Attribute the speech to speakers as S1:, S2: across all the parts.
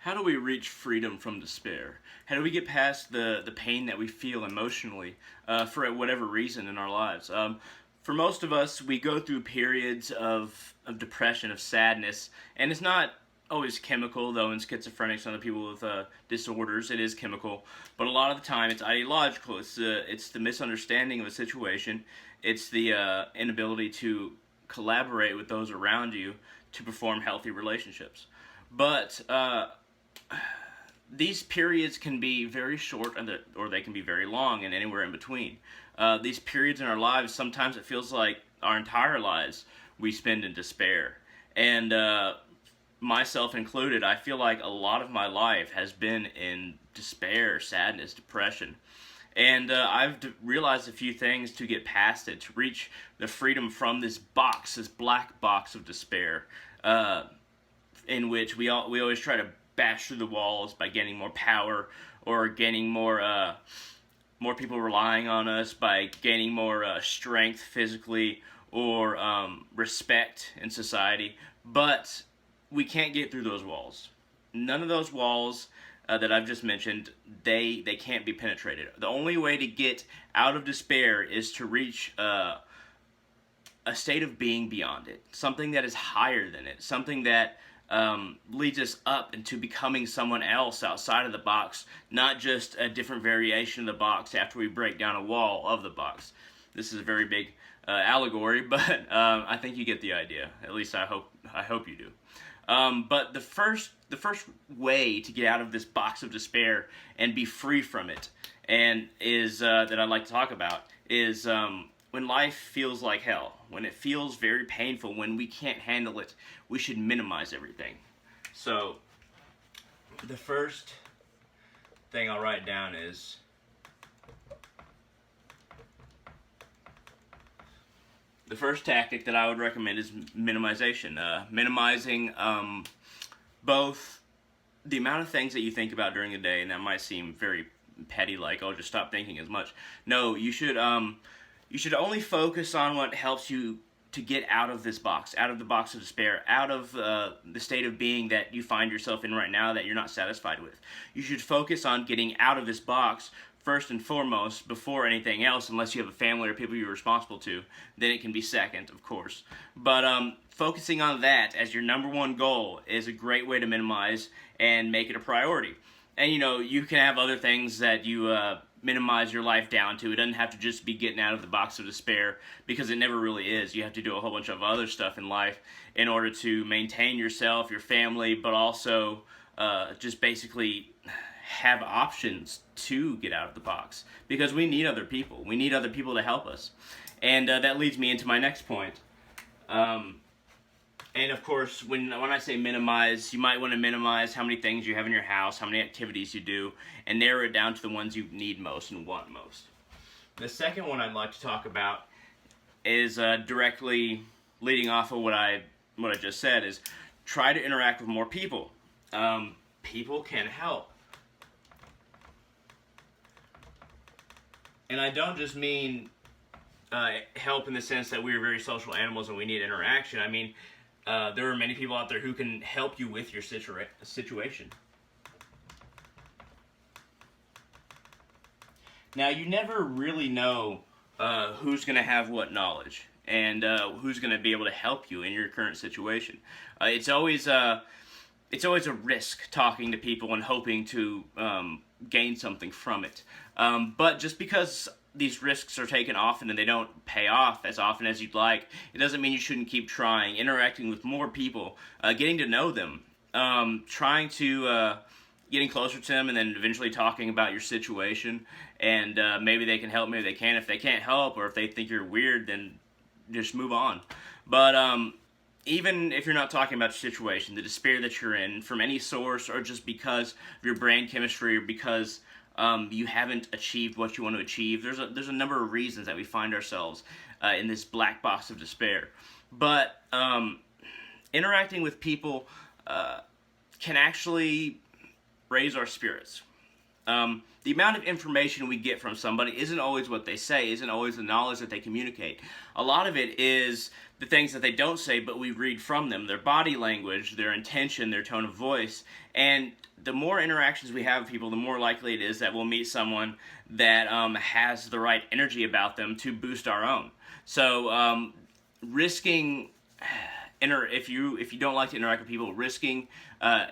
S1: How do we reach freedom from despair? How do we get past the pain that we feel emotionally for whatever reason in our lives? For most of us, we go through periods of depression, of sadness, and it's not always chemical, though in schizophrenics and other people with disorders, it is chemical. But a lot of the time, it's ideological. It's the misunderstanding of a situation. It's the inability to collaborate with those around you to perform healthy relationships. But these periods can be very short or they can be very long and anywhere in between. These periods in our lives, sometimes it feels like our entire lives we spend in despair. And myself included, I feel like a lot of my life has been in despair, sadness, depression. And I've realized a few things to get past it, to reach the freedom from this box, this black box of despair, in which we always try to bash through the walls by gaining more power or gaining more people relying on us, by gaining more strength physically or respect in society. But we can't get through those walls. None of those walls that I've just mentioned, they can't be penetrated. The only way to get out of despair is to reach a state of being beyond it, something that is higher than it, something that leads us up into becoming someone else outside of the box, not just a different variation of the box after we break down a wall of the box. This is a very big allegory, but I think you get the idea. At least I hope you do. But the first way to get out of this box of despair and be free from it, and is that I'd like to talk about, is when life feels like hell, when it feels very painful, when we can't handle it, we should minimize everything. So the first thing I'll write down is the first tactic that I would recommend is minimization. Minimizing both the amount of things that you think about during the day, and that might seem very petty, like, oh, just stop thinking as much. No, you should only focus on what helps you to get out of this box, out of the box of despair, out of the state of being that you find yourself in right now that you're not satisfied with. You should focus on getting out of this box first and foremost before anything else, unless you have a family or people you're responsible to. Then it can be second, of course. But focusing on that as your number one goal is a great way to minimize and make it a priority. And you can have other things that you minimize your life down to. It doesn't have to just be getting out of the box of despair, because it never really is. You have to do a whole bunch of other stuff in life in order to maintain yourself, your family, but also just basically have options to get out of the box, because we need other people. We need other people to help us. And that leads me into my next point. And of course, when I say minimize, you might want to minimize how many things you have in your house, how many activities you do, and narrow it down to the ones you need most and want most. The second one I'd like to talk about is directly leading off of what I just said, is try to interact with more people. People can help. And I don't just mean help in the sense that we're very social animals and we need interaction. I mean, there are many people out there who can help you with your situation. Now, you never really know who's going to have what knowledge and who's going to be able to help you in your current situation. It's always a risk talking to people and hoping to gain something from it. But just because these risks are taken often and they don't pay off as often as you'd like, it doesn't mean you shouldn't keep trying, interacting with more people, getting to know them, trying to getting closer to them, and then eventually talking about your situation, and maybe they can help, maybe they can't. If they can't help, or if they think you're weird, then just move on. But even if you're not talking about your situation, the despair that you're in from any source, or just because of your brain chemistry, or because you haven't achieved what you want to achieve, there's a number of reasons that we find ourselves in this black box of despair. But interacting with people can actually raise our spirits. the amount of information we get from somebody isn't always what they say, isn't always the knowledge that they communicate. A lot of it is the things that they don't say, but we read from them, their body language, their intention, their tone of voice. And the more interactions we have with people, the more likely it is that we'll meet someone that has the right energy about them to boost our own. So risking if you don't like to interact with people, risking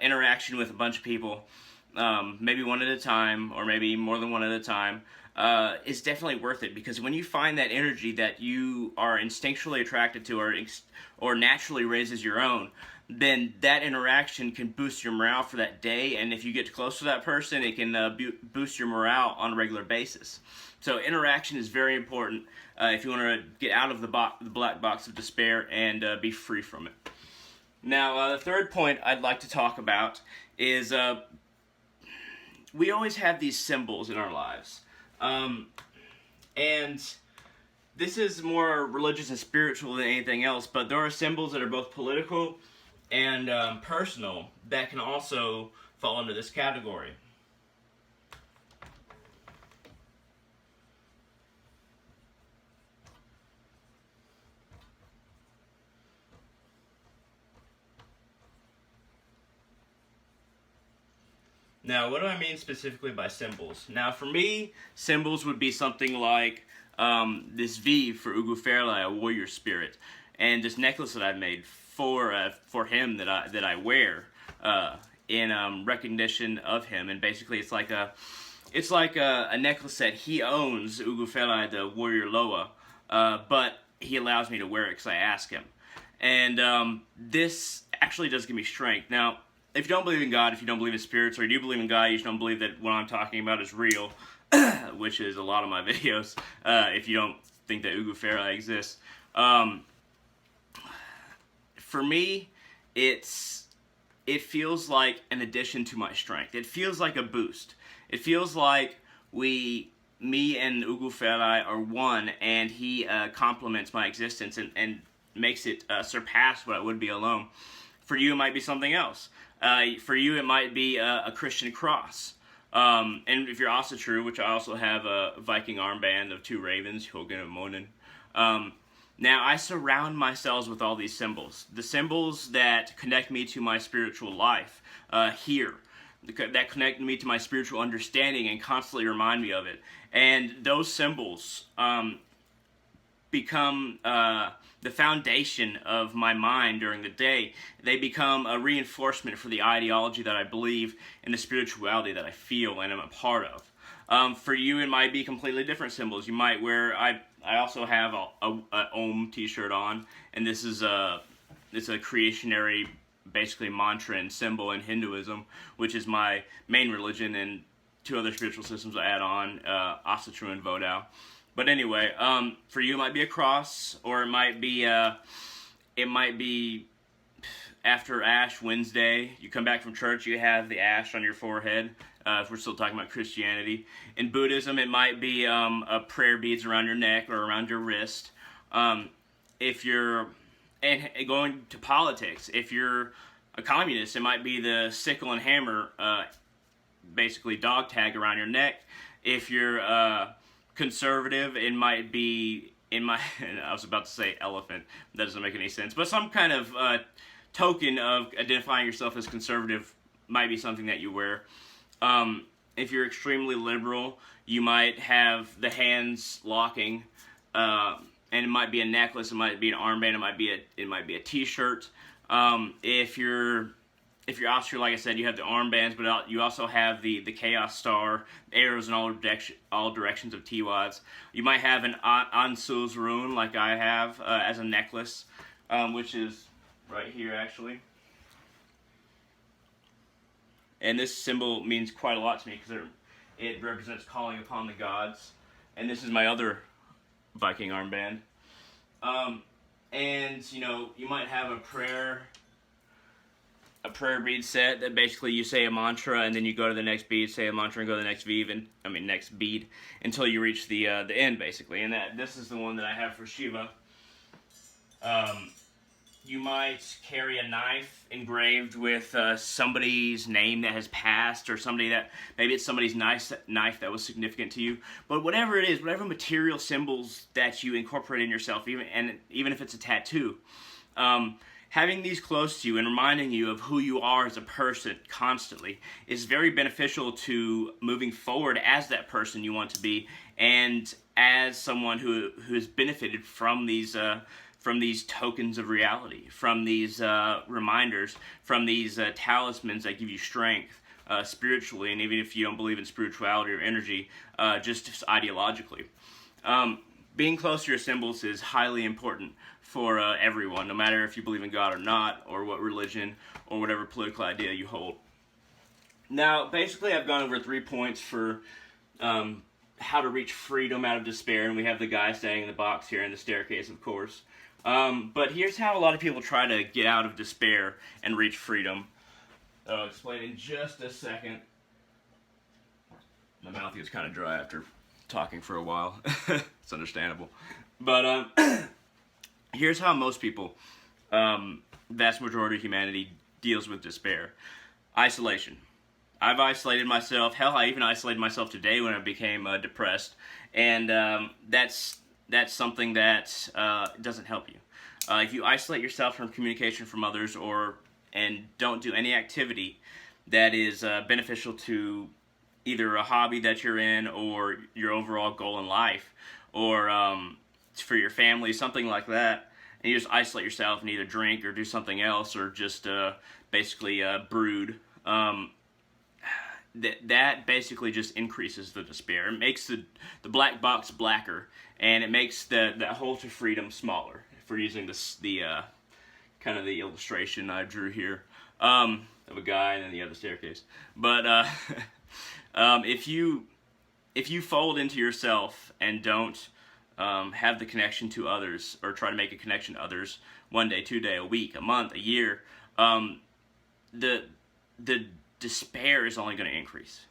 S1: interaction with a bunch of people, maybe one at a time or maybe more than one at a time, is definitely worth it, because when you find that energy that you are instinctually attracted to or naturally raises your own, then that interaction can boost your morale for that day, and if you get close to that person, it can boost your morale on a regular basis. So interaction is very important if you want to get out of the black box of despair and be free from it. Now, the third point I'd like to talk about is we always have these symbols in our lives. And this is more religious and spiritual than anything else, but there are symbols that are both political and personal that can also fall under this category. Now, what do I mean specifically by symbols? Now, for me, symbols would be something like this V for Ugu Fairlight, a warrior spirit, and this necklace that I've made for him that I wear in recognition of him. And basically, it's like a necklace that he owns, Ugu Fairlight, the warrior Loa, but he allows me to wear it because I ask him. And this actually does give me strength. Now, if you don't believe in God, if you don't believe in spirits, or you do believe in God, you just don't believe that what I'm talking about is real, which is a lot of my videos, if you don't think that Ugu Fairlight exists. For me, it feels like an addition to my strength. It feels like a boost. It feels like me and Ugu Fairlight are one, and he complements my existence and makes it surpass what I would be alone. For you, it might be something else. For you, it might be a Christian cross. And if you're also true, which I also have a Viking armband of 2 ravens, Hogan and Monin. Now, I surround myself with all these symbols. The symbols that connect me to my spiritual life here. That connect me to my spiritual understanding and constantly remind me of it. And those symbols become the foundation of my mind during the day. They become a reinforcement for the ideology that I believe and the spirituality that I feel and am a part of. For you, it might be completely different symbols. You might wear, I also have a Om t-shirt on, and this is it's a creationary, basically mantra and symbol in Hinduism, which is my main religion, and 2 other spiritual systems I add on, Asatru and Vodou. But anyway, for you it might be a cross, or it might be after Ash Wednesday. You come back from church, you have the ash on your forehead. If we're still talking about Christianity. In Buddhism, it might be a prayer beads around your neck or around your wrist. If you're going to politics, if you're a communist, it might be the sickle and hammer, basically dog tag around your neck. If you're conservative, it might be I was about to say elephant. That doesn't make any sense. But some kind of token of identifying yourself as conservative might be something that you wear. If you're extremely liberal, you might have the hands locking, and it might be a necklace, it might be an armband, it might be a t-shirt. If you're Austria, like I said, you have the armbands, but you also have the Chaos Star, arrows in all directions of Tiwaz. You might have an Ansu's rune, like I have, as a necklace, which is right here, actually. And this symbol means quite a lot to me, because it represents calling upon the gods. And this is my other Viking armband. And, you might have a prayer bead set that basically you say a mantra, and then you go to the next bead, say a mantra, and go to the next bead until you reach the end, basically. And this is the one that I have for Shiva. You might carry a knife engraved with somebody's name that has passed, or somebody that maybe it's somebody's nice knife that was significant to you. But whatever it is, whatever material symbols that you incorporate in yourself, even if it's a tattoo, having these close to you and reminding you of who you are as a person constantly is very beneficial to moving forward as that person you want to be, and as someone who has benefited from these tokens of reality, from these reminders, from these talismans that give you strength spiritually, and even if you don't believe in spirituality or energy, just ideologically. Being close to your symbols is highly important for everyone, no matter if you believe in God or not, or what religion or whatever political idea you hold. Now, basically, I've gone over 3 points for how to reach freedom out of despair, and we have the guy standing in the box here in the staircase, of course. But here's how a lot of people try to get out of despair and reach freedom. I'll explain in just a second. My mouth gets kind of dry after talking for a while. It's understandable. But here's how most people, vast majority of humanity, deals with despair. Isolation. I've isolated myself. Hell, I even isolated myself today when I became depressed. And that's something that doesn't help you. If you isolate yourself from communication from others, and don't do any activity that is beneficial to either a hobby that you're in, or your overall goal in life, or for your family, something like that, and you just isolate yourself and either drink or do something else, or just basically brood, that basically just increases the despair. It makes the black box blacker, and it makes that hole to freedom smaller. If we're using the kind of the illustration I drew here of a guy and then the other staircase. But if you fold into yourself and don't have the connection to others, or try to make a connection to others 1 day, 2 day, a week, a month, a year, the despair is only going to increase.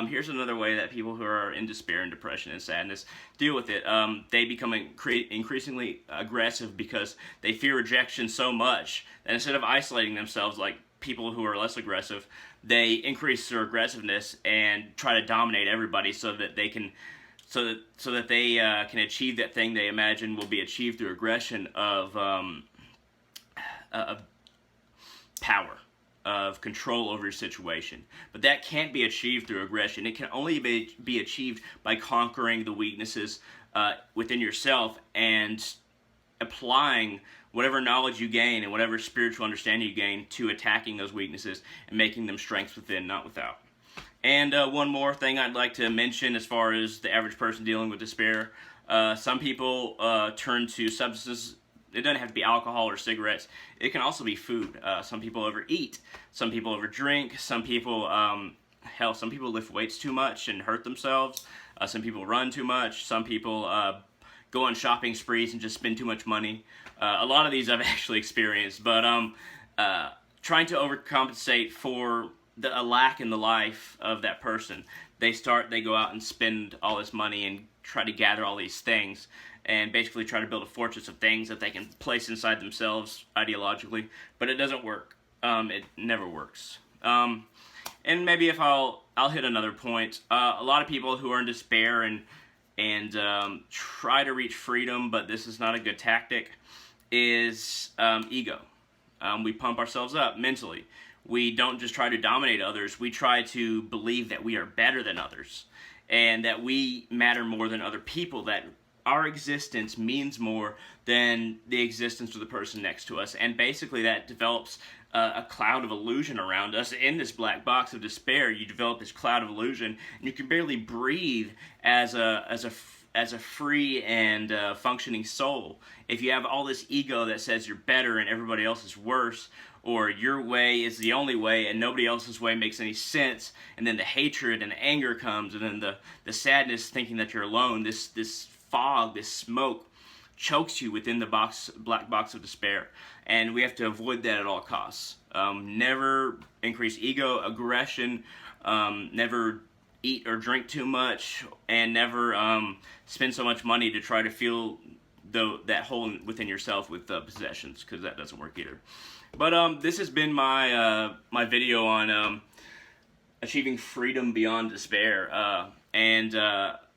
S1: Here's another way that people who are in despair and depression and sadness deal with it. They become increasingly aggressive because they fear rejection so much that instead of isolating themselves like people who are less aggressive, they increase their aggressiveness and try to dominate everybody so that they can achieve that thing they imagine will be achieved through aggression of power, of control over your situation. But that can't be achieved through aggression. It can only be achieved by conquering the weaknesses within yourself and applying whatever knowledge you gain and whatever spiritual understanding you gain to attacking those weaknesses and making them strengths within, not without. And one more thing I'd like to mention as far as the average person dealing with despair. Some people turn to substances. It doesn't have to be alcohol or cigarettes. It can also be food. Some people overeat. Some people overdrink. Some people, some people lift weights too much and hurt themselves. Some people run too much. Some people go on shopping sprees and just spend too much money. A lot of these I've actually experienced, but trying to overcompensate for a lack in the life of that person, they go out and spend all this money and try to gather all these things and basically try to build a fortress of things that they can place inside themselves ideologically, but it doesn't work. It never works. And maybe if I'll hit another point. A lot of people who are in despair and try to reach freedom, but this is not a good tactic, is ego. We pump ourselves up mentally. We don't just try to dominate others. We try to believe that we are better than others and that we matter more than other people, that our existence means more than the existence of the person next to us. And basically that develops a cloud of illusion around us. In this black box of despair, you develop this cloud of illusion, and you can barely breathe as a free and functioning soul if you have all this ego that says you're better and everybody else is worse, or your way is the only way and nobody else's way makes any sense, and then the hatred and the anger comes, and then the sadness thinking that you're alone. This fog, this smoke chokes you within the black box of despair, and we have to avoid that at all costs. Never increase ego, aggression, never eat or drink too much, and never spend so much money to try to feel that hole within yourself with possessions, because that doesn't work either. But this has been my my video on achieving freedom beyond despair. And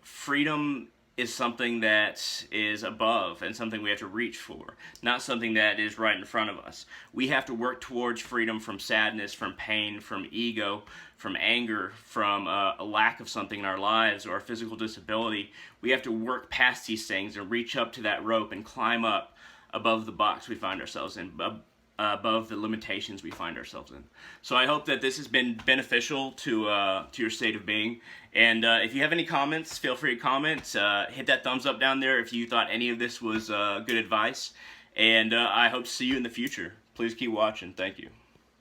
S1: freedom is something that is above and something we have to reach for, not something that is right in front of us. We have to work towards freedom from sadness, from pain, from ego, from anger, from a lack of something in our lives or a physical disability. We have to work past these things and reach up to that rope and climb up above the box we find ourselves in, above the limitations we find ourselves in. So I hope that this has been beneficial to your state of being. And if you have any comments, feel free to comment. Hit that thumbs up down there if you thought any of this was good advice. And I hope to see you in the future. Please keep watching. Thank you.